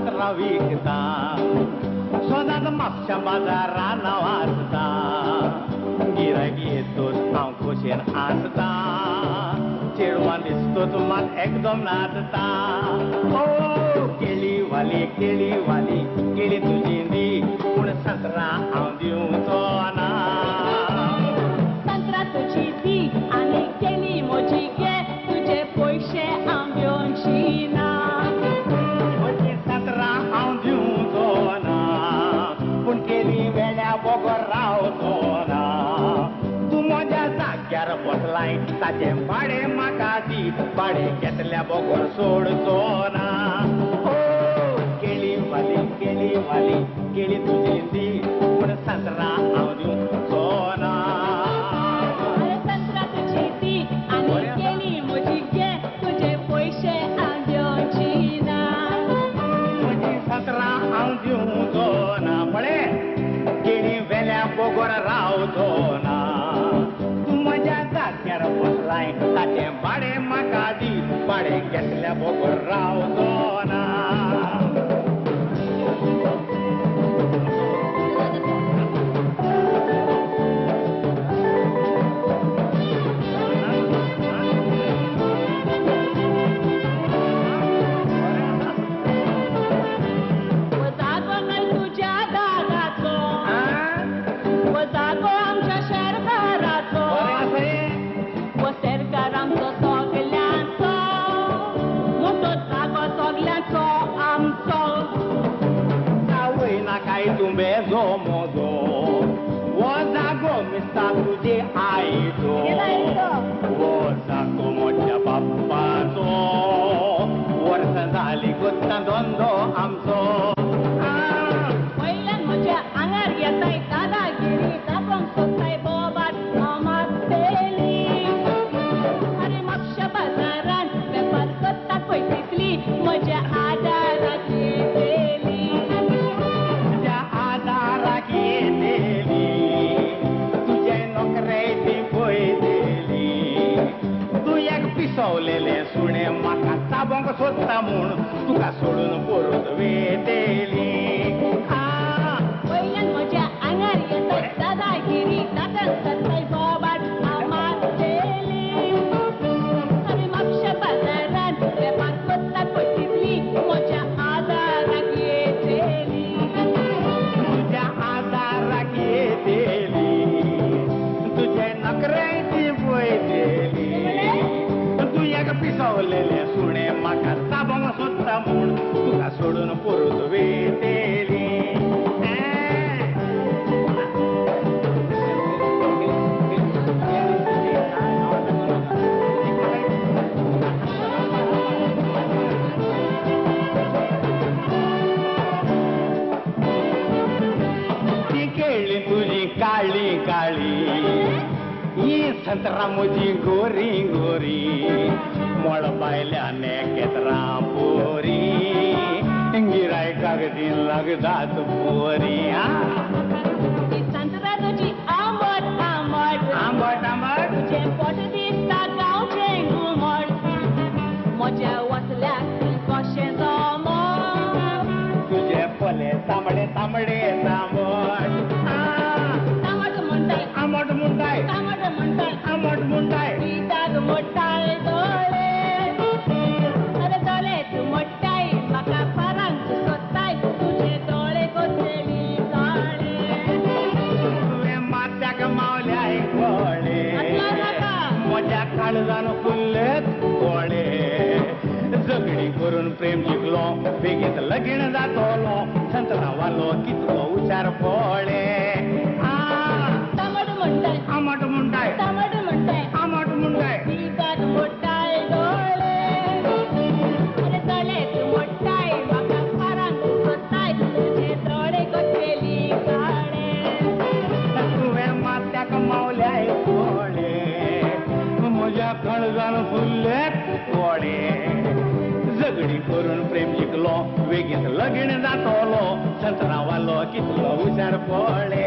संत्रा विकता सोदात म्हापशा बाजारान वाचता गिरायक येतोच हांव खोशेन आसता चेडवान दिसतोच मात एकदम नाचता ओ केळी वाली केळी तुजी दी पूण संत्रा हांव दिवचो ना संत्रा तुजी दी आनी केळी म्हजी घे तुजे पयशे हांव घेवची ना संत्रा हांव दिवचो ना पूण केळी वेळ्या बोगोर रावचो ना तूं म्हज्या जाग्यार बसलाय ताचें भाडें म्हाका दी भाडें घेतल्या बोगोर सोडचो ना केळी वाली केळी तुजी दी पूण संत्रा हांव दिवचो ना संत्रा तुजी दी आनी केळी म्हजी घे तुजे पयशे हांव घेवची ना म्हजी संत्रा हांव दिवचो ना पळे केळी वेल्या बोगोर रावचो ना तूं म्हज्या जाग्यार बसलाय ताचें भाडें म्हाका दी भाडें घेतल्या बोगोर रावचो ना तुंबेजो मोजो वो जागो मिस्ता तुजे आईचो वो जागो मोठ्या बाप्पाचो वर्सां जाली गोत्ता धंदो आमचो वयल्यान म्हज्या आंगार येताय दादागिरी दाखोवंक सोदताय बोबाट मामात पेली आरे म्हापशा बाजारान वेपार करता पळय तितली म्हज्या आदाराक येतेली पिसवलेले सुणे म्हाका चाबोंक सोदता म्हूण तुका सोडून परत वेतेली वयल्यान म्हज्या आंगार येताय दादागिरी दादांक करताय बोबाट मामात पेली आरे म्हापशा बाजारान वेपार करता पळय तितली म्हज्या आदाराक येतेली तुज्या आदाराक येतेली तुजे नखरेची पळयतेली पिसवलेले सुणे म्हाका चाबोंक सोदता म्हूण तुका सोडून परत वेतेली ती केळी तुजी काळी ही संत्रा म्हजी गोरी मोळ बायल्याने केतरा पोरी गिरायकाक दी लगदात पोरी संत्रा तुजी आंबट तुजे पोट दिसता गांवचें घुमट म्हज्या वतल्याक कशें जमत तुजे पोले तांबडे तांबट आंबट म्हणटाय आंबट म्हणटाय पिठाक मोठाय दोळे अरे दोळे तूं मोठाय म्हाका पारांक सोदताय तुजे दोळे कोचेली काळे तुवें माथ्याक मावल्याय कोळे म्हज्या काळजान फुल्लेच कोळे झगडी करून प्रेम जिखलो बेगीन लगीण जातलो संत्रा वालो कितलो हुशार पळे आंबट म्हणटाय आंबट म्हणटाय पिठाक मोठाय दोळे अरे दोळे तूं मोठाय म्हाका पारांक सोदताय तुजे दोळे कोचेली काळे तुवें माथ्याक मावल्याय कोळे म्हज्या काळजान फुल्लेच कोळे झगडी करून प्रेम जिखलो बेगीन लगीण जातलो संत्रा वालो कितलो हुशार पळे